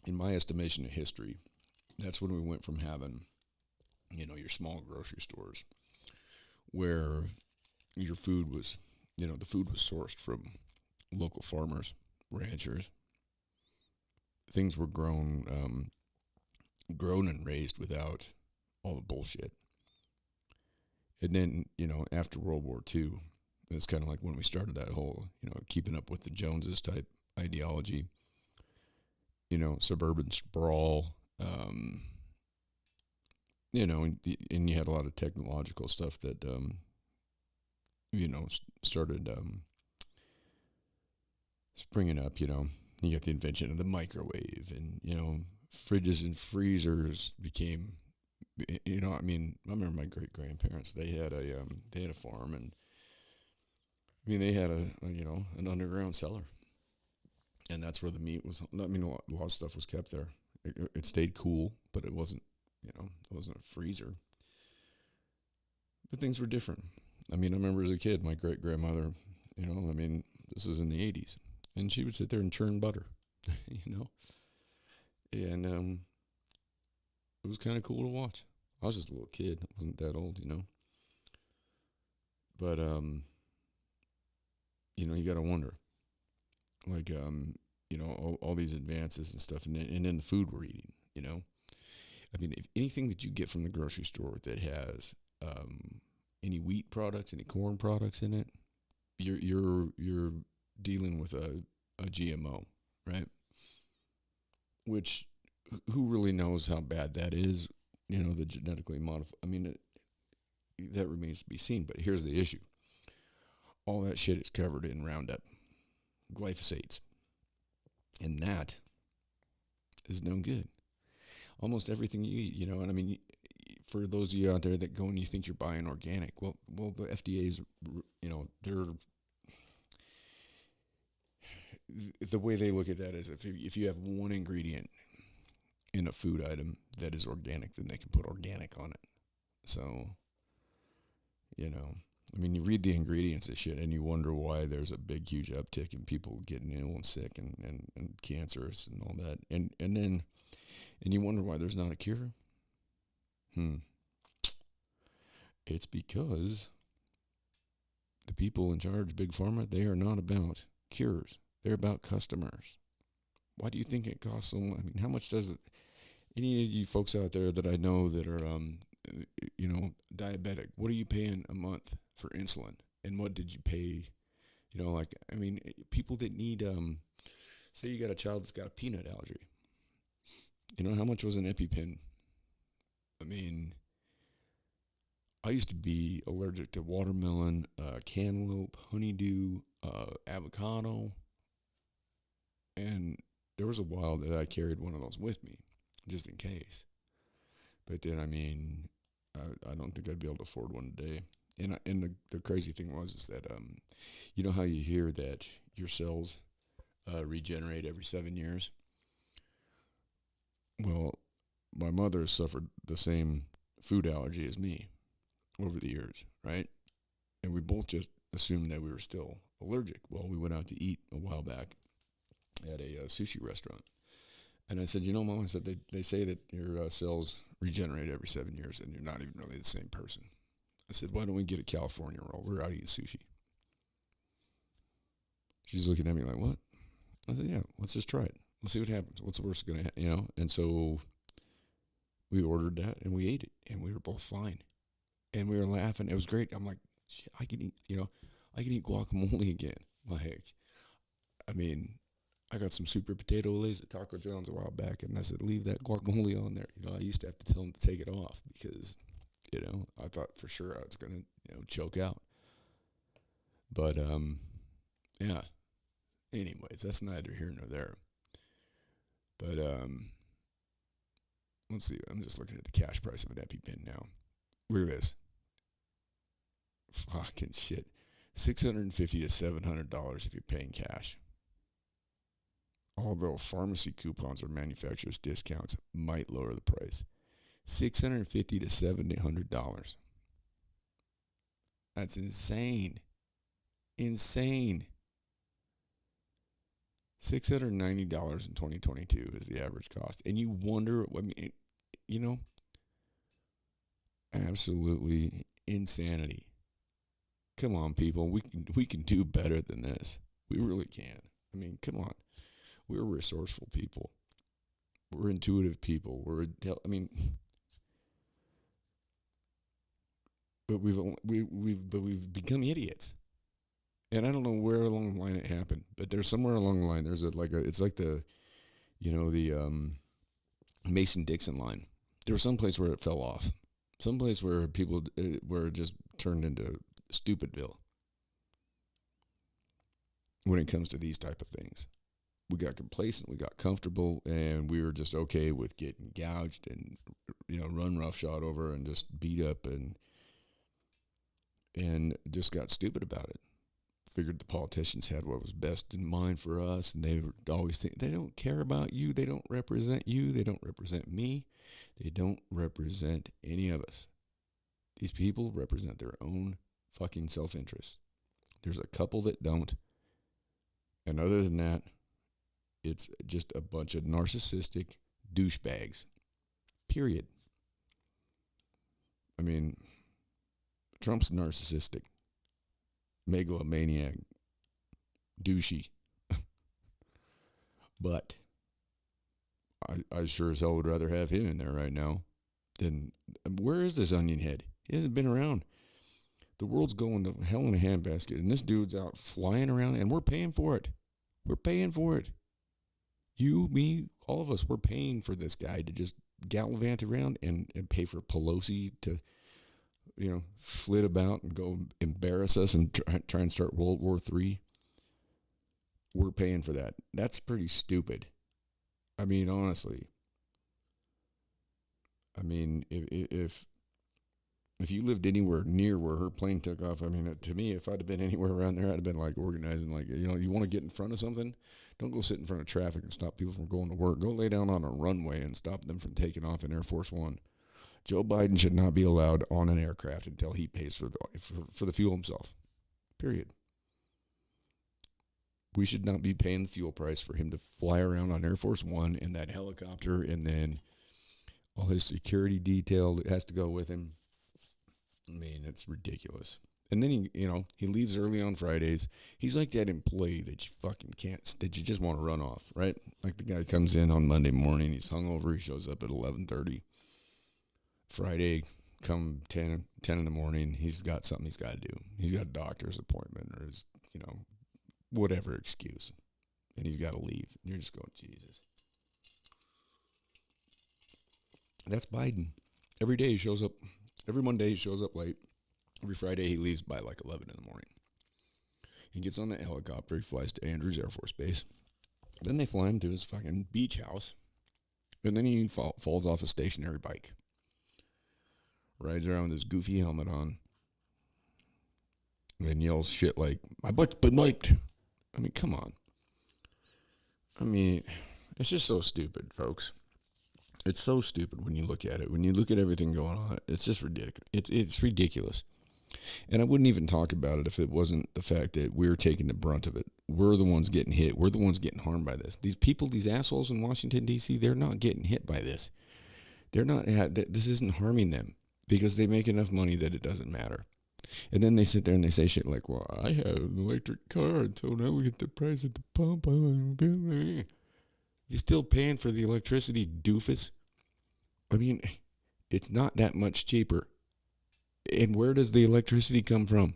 A: In my estimation of history, that's when we went from having, your small grocery stores where your food was, the food was sourced from local farmers, ranchers. Things were grown and raised without all the bullshit. And then, after World War II, it's kind of like when we started that whole, keeping up with the Joneses type ideology, suburban sprawl, and you had a lot of technological stuff that, started springing up, You got the invention of the microwave, and, fridges and freezers became, I remember my great grandparents. They had a farm, and they had an underground cellar, and that's where the meat was. A lot of stuff was kept there. It stayed cool, but it wasn't, it wasn't a freezer. But things were different. I remember as a kid, my great grandmother, this was in the 80s, and she would sit there and churn butter, And it was kind of cool to watch. I was just a little kid. I wasn't that old, But, you got to wonder. Like, all these advances and stuff. And then the food we're eating, if anything that you get from the grocery store that has any wheat products, any corn products in it, you're dealing with a GMO, right? Which, who really knows how bad that is? The genetically modified. That remains to be seen. But here's the issue: all that shit is covered in Roundup, glyphosates, and that is no good. Almost everything you eat, And for those of you out there that go and you think you're buying organic, well, the FDA's, the way they look at that is if you have one ingredient in a food item that is organic, then they can put organic on it. So, you read the ingredients of shit and you wonder why there's a big, huge uptick in people getting ill and sick and cancerous and all that. And then you wonder why there's not a cure. It's because the people in charge, Big Pharma, they are not about cures. They're about customers. Why do you think it costs so much? How much does it? Any of you folks out there that I know that are, diabetic, what are you paying a month for insulin? And what did you pay? People that need, say you got a child that's got a peanut allergy. How much was an EpiPen? I used to be allergic to watermelon, cantaloupe, honeydew, avocado. And there was a while that I carried one of those with me, just in case. But then, I don't think I'd be able to afford one today. And the crazy thing is that, how you hear that your cells regenerate every 7 years? Well, my mother suffered the same food allergy as me over the years, right? And we both just assumed that we were still allergic. Well, we went out to eat a while back at a sushi restaurant. And I said, Mom, I said, they say that your cells regenerate every 7 years and you're not even really the same person. I said, why don't we get a California roll? We're out eating sushi. She's looking at me like, what? I said, yeah, let's just try it. Let's see what happens. What's the worst going to happen, And so we ordered that and we ate it and we were both fine. And we were laughing. It was great. I'm like, shit, I can eat, I can eat guacamole again. Like, I mean, I got some super potato lays at Taco John's a while back, and I said, leave that guacamole on there. I used to have to tell him to take it off because, I thought for sure I was going to, choke out. But, yeah. Anyways, that's neither here nor there. But, let's see. I'm just looking at the cash price of an EpiPen now. Look at this. Fucking shit. $650 to $700 if you're paying cash. Although pharmacy coupons or manufacturer's discounts might lower the price. $650 to $700. That's insane. Insane. $690 in 2022 is the average cost. And you wonder, absolutely insanity. Come on, people. We can do better than this. We really can. I mean, come on. We're resourceful people. We're intuitive people. But we've become idiots. And I don't know where along the line it happened, but there's somewhere along the line. There's it's like the Mason-Dixon line. There was some place where it fell off. Some place where people were just turned into Stupidville when it comes to these type of things. We got complacent, we got comfortable, and we were just okay with getting gouged and, run roughshod over and just beat up and just got stupid about it. Figured the politicians had what was best in mind for us, and they always think they don't care about you, they don't represent you, they don't represent me, they don't represent any of us. These people represent their own fucking self-interest. There's a couple that don't, and other than that, it's just a bunch of narcissistic douchebags. Period. I mean, Trump's narcissistic, megalomaniac, douchey. But I sure as hell would rather have him in there right now than, where is this onion head? He hasn't been around. The world's going to hell in a handbasket, and this dude's out flying around, and we're paying for it. We're paying for it. You, me, all of us, we're paying for this guy to just gallivant around and pay for Pelosi to, flit about and go embarrass us and try and start World War III. We're paying for that. That's pretty stupid. I mean, honestly. I mean, if you lived anywhere near where her plane took off, I mean, to me, if I'd have been anywhere around there, I'd have been like organizing, like, you want to get in front of something? Don't go sit in front of traffic and stop people from going to work. Go lay down on a runway and stop them from taking off in Air Force One. Joe Biden should not be allowed on an aircraft until he pays for the fuel himself. Period. We should not be paying the fuel price for him to fly around on Air Force One in that helicopter, and then all his security detail that has to go with him. I mean, it's ridiculous. And then he leaves early on Fridays. He's like that employee that you fucking that you just want to run off, right? Like the guy comes in on Monday morning, he's hungover, he shows up at 11:30. Friday, come 10 in the morning, he's got something he's got to do. He's got a doctor's appointment or his, whatever excuse. And he's got to leave. And you're just going, Jesus. That's Biden. Every day he shows up. Every Monday he shows up late. Every Friday he leaves by like 11 in the morning. He gets on the helicopter. He flies to Andrews Air Force Base. Then they fly him to his fucking beach house. And then he falls off a stationary bike. Rides around with his goofy helmet on. And then yells shit like, my butt's been wiped. I mean, come on. I mean, it's just so stupid, folks. It's so stupid when you look at it. When you look at everything going on, it's just ridiculous. It's ridiculous. And I wouldn't even talk about it if it wasn't the fact that we're taking the brunt of it. We're the ones getting hit. We're the ones getting harmed by this. These people, these assholes in Washington, D.C., they're not getting hit by this. They're not. This isn't harming them because they make enough money that it doesn't matter. And then they sit there and they say shit like, well, I have an electric car until now we get the price at the pump. You're still paying for the electricity, doofus. I mean, it's not that much cheaper. And where does the electricity come from?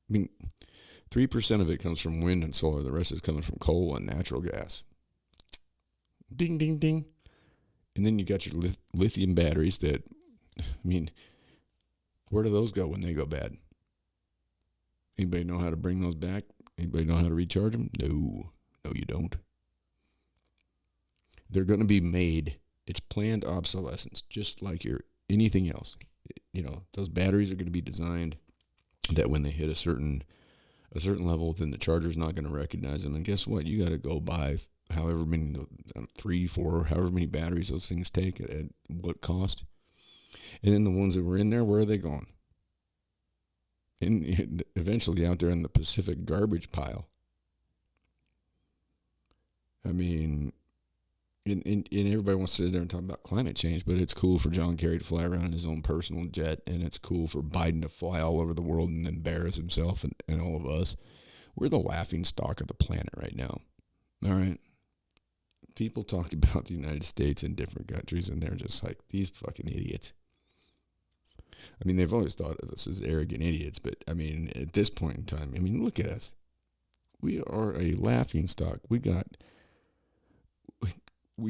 A: I mean, 3% of it comes from wind and solar. The rest is coming from coal and natural gas. Ding, ding, ding. And then you got your lithium batteries that, I mean, where do those go when they go bad? Anybody know how to bring those back? Anybody know how to recharge them? No. No, you don't. They're going to be made. It's planned obsolescence, just like anything else. You know, those batteries are going to be designed that when they hit a certain level, then the charger's not going to recognize them. And guess what? You got to go buy however many, 3, 4, however many batteries those things take at what cost. And then the ones that were in there, where are they going? And eventually out there in the Pacific garbage pile. I mean, and everybody wants to sit there and talk about climate change, but it's cool for John Kerry to fly around in his own personal jet, and it's cool for Biden to fly all over the world and embarrass himself and all of us. We're the laughing stock of the planet right now. All right? People talk about the United States in different countries, and they're just like, these fucking idiots. I mean, they've always thought of us as arrogant idiots, but, I mean, at this point in time, I mean, look at us. We are a laughing stock. We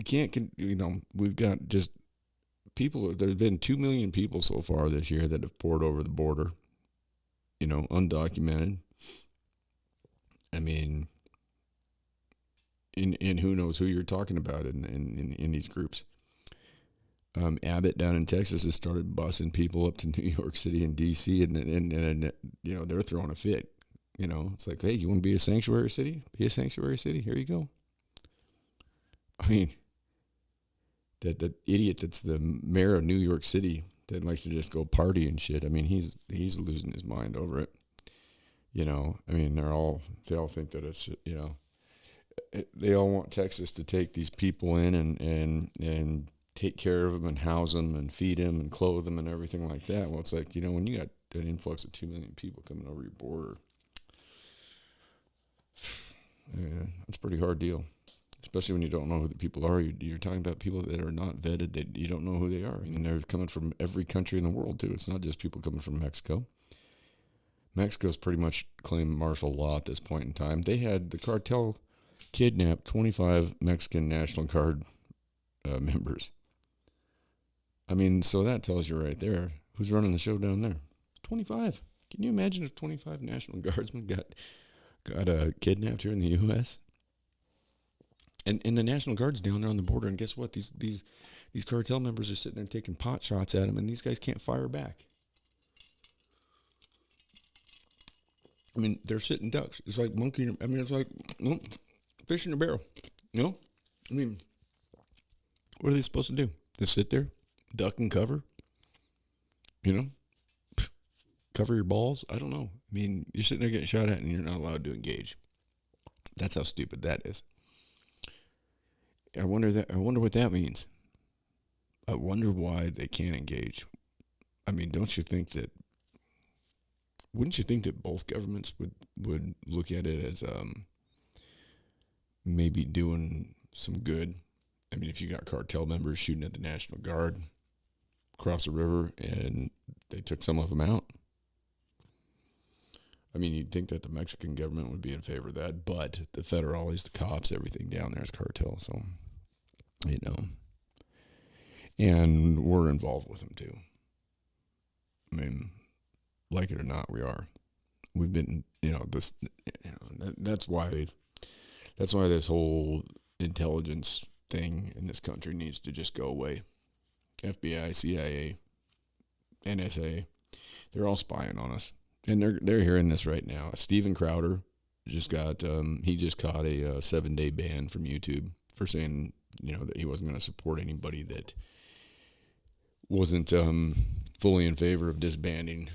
A: can't, you know, we've got just people, there's been 2 million people so far this year that have poured over the border, you know, undocumented. I mean, and who knows who you're talking about in these groups. Abbott down in Texas has started busing people up to New York City and D.C. and you know, they're throwing a fit. You know, it's like, hey, you want to be a sanctuary city? Be a sanctuary city. Here you go. I mean, that idiot that's the mayor of New York City that likes to just go party and shit. I mean, he's losing his mind over it. You know, I mean, they all think that it's, you know, they all want Texas to take these people in and take care of them and house them and feed them and clothe them and everything like that. Well, it's like, you know, when you got an influx of 2 million people coming over your border, yeah, that's a pretty hard deal. Especially when you don't know who the people are. You're talking about people that are not vetted, that you don't know who they are. And they're coming from every country in the world, too. It's not just people coming from Mexico. Mexico's pretty much claimed martial law at this point in time. They had the cartel kidnap 25 Mexican National Guard members. I mean, so that tells you right there who's running the show down there. 25. Can you imagine if 25 National Guardsmen got kidnapped here in the U.S.? And the National Guard's down there on the border, and guess what? These cartel members are sitting there taking pot shots at them, and these guys can't fire back. I mean, they're sitting ducks. It's like monkey. I mean, it's like fish in a barrel. You know? I mean, what are they supposed to do? Just sit there, duck and cover? You know? Cover your balls? I don't know. I mean, you're sitting there getting shot at, and you're not allowed to engage. That's how stupid that is. I wonder what that means. I wonder why they can't engage. I mean, wouldn't you think that both governments would look at it as maybe doing some good? I mean, if you got cartel members shooting at the National Guard across the river and they took some of them out, I mean, you'd think that the Mexican government would be in favor of that, but the federales, the cops, everything down there is cartel, so, you know. And we're involved with them, too. I mean, like it or not, we are. We've been, you know, this, you know, that's why this whole intelligence thing in this country needs to just go away. FBI, CIA, NSA, they're all spying on us. And they're hearing this right now. Steven Crowder just got he just caught a 7-day ban from YouTube for saying, you know, that he wasn't going to support anybody that wasn't fully in favor of disbanding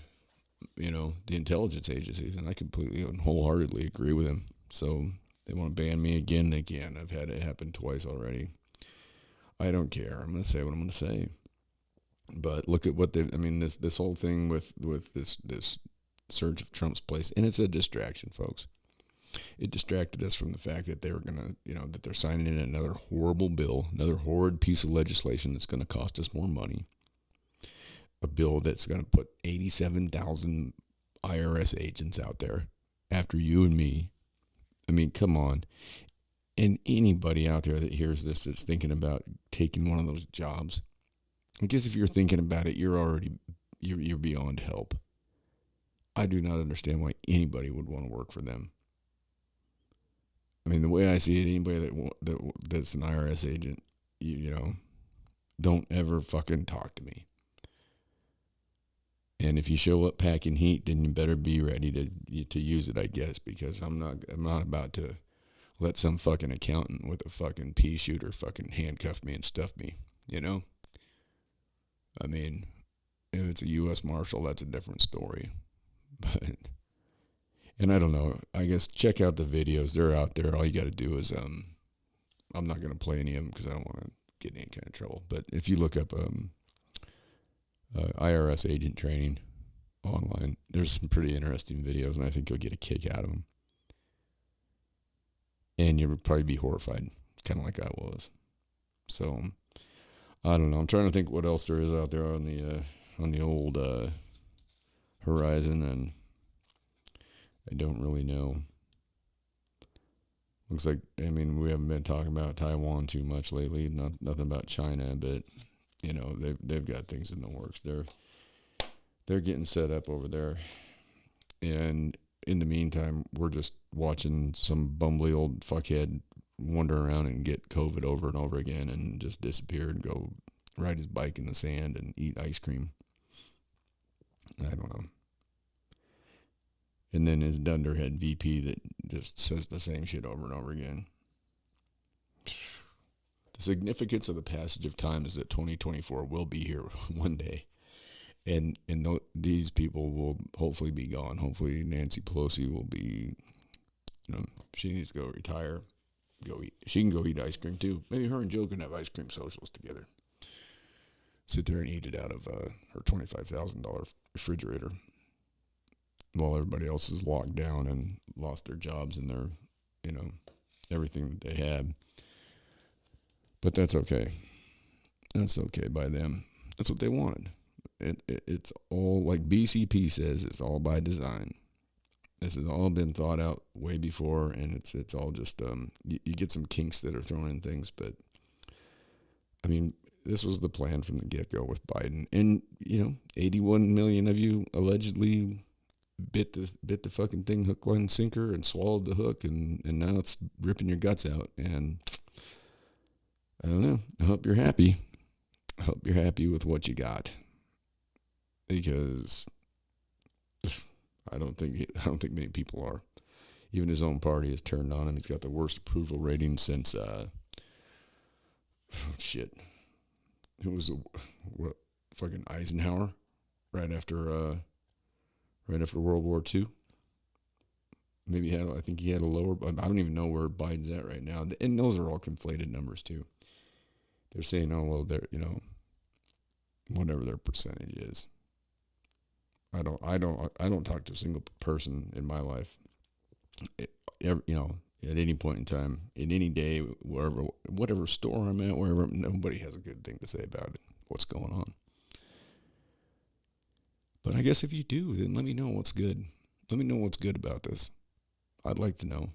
A: the intelligence agencies, and I completely and wholeheartedly agree with him. So they want to ban me again and again. I've had it happen twice already. I don't care. I'm going to say what I'm going to say. But look at what this whole thing with this surge of Trump's place, and it's a distraction, folks. It distracted us from the fact that they were going to, that they're signing in another horrible bill, another horrid piece of legislation that's going to cost us more money. A bill that's going to put 87,000 IRS agents out there after you and me. I mean, come on. And anybody out there that hears this that's thinking about taking one of those jobs, I guess if you're thinking about it, you're beyond help. I do not understand why anybody would want to work for them. I mean, the way I see it, anybody that's an IRS agent, don't ever fucking talk to me. And if you show up packing heat, then you better be ready to use it, I guess, because I'm not about to let some fucking accountant with a fucking pea shooter fucking handcuff me and stuff me, I mean, if it's a U.S. Marshal, that's a different story. But, and I don't know, I guess check out the videos. They're out there. All you got to do is, I'm not going to play any of them because I don't want to get in any kind of trouble. But if you look up IRS agent training online, there's some pretty interesting videos, and I think you'll get a kick out of them. And you'll probably be horrified, kind of like I was. So, I don't know. I'm trying to think what else there is out there on the old horizon, and I don't really know. Looks like, we haven't been talking about Taiwan too much lately. Nothing about China, but they've got things in the works. They're getting set up over there, and in the meantime, we're just watching some bumbly old fuckhead wander around and get COVID over and over again and just disappear and go ride his bike in the sand and eat ice cream. I don't know. And then his dunderhead VP that just says the same shit over and over again. The significance of the passage of time is that 2024 will be here one day. And these people will hopefully be gone. Hopefully Nancy Pelosi will be, she needs to go retire. Go eat. She can go eat ice cream too. Maybe her and Joe can have ice cream socials together. Sit there and eat it out of her $25,000 refrigerator while everybody else is locked down and lost their jobs and their, everything that they had. But that's okay. That's okay by them. That's what they wanted. It's all, like BCP says, it's all by design. This has all been thought out way before, and it's all just, you get some kinks that are thrown in things, but, this was the plan from the get-go with Biden. And, 81 million of you allegedly bit the fucking thing hook, line, and sinker and swallowed the hook, and now it's ripping your guts out. And I don't know. I hope you're happy. I hope you're happy with what you got, because I don't think many people are. Even his own party has turned on him. He's got the worst approval rating since Who was fucking Eisenhower right after World War II. Maybe I think he had a lower. I don't even know where Biden's at right now. And those are all conflated numbers too. They're saying, oh well, they're whatever their percentage is. I don't talk to a single person in my life. At any point in time, in any day, whatever store I'm at, wherever, nobody has a good thing to say about it. What's going on? But I guess if you do, then let me know what's good. Let me know what's good about this. I'd like to know.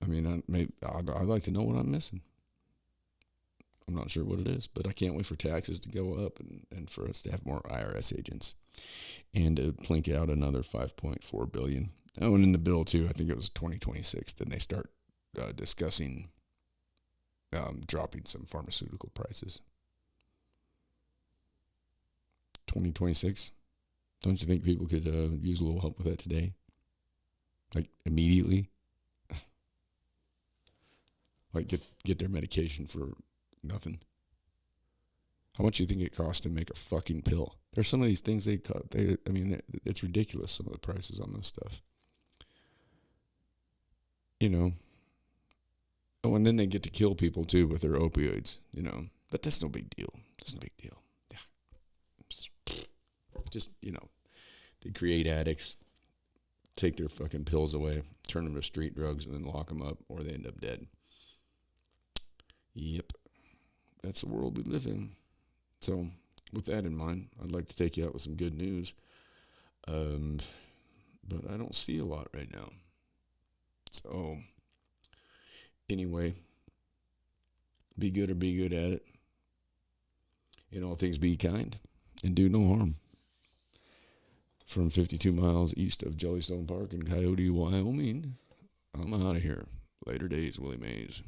A: I'd like to know what I'm missing. I'm not sure what it is, but I can't wait for taxes to go up and for us to have more IRS agents and to plink out another $5.4 billion. Oh, and in the bill too, I think it was 2026. Then they start discussing dropping some pharmaceutical prices. 2026. Don't you think people could use a little help with that today? Like immediately? Like get their medication for nothing. How much do you think it costs to make a fucking pill? There's some of these things I mean, it's ridiculous, some of the prices on this stuff. You know. Oh, and then they get to kill people, too, with their opioids, you know. But that's no big deal. That's no big deal. Yeah. Just, you know, they create addicts, take their fucking pills away, turn them to street drugs, and then lock them up, or they end up dead. Yep. That's the world we live in. So, with that in mind, I'd like to take you out with some good news. But I don't see a lot right now. So, anyway, be good or be good at it. In all things, be kind and do no harm. From 52 miles east of Jellystone Park in Coyote, Wyoming, I'm out of here. Later days, Willie Mays.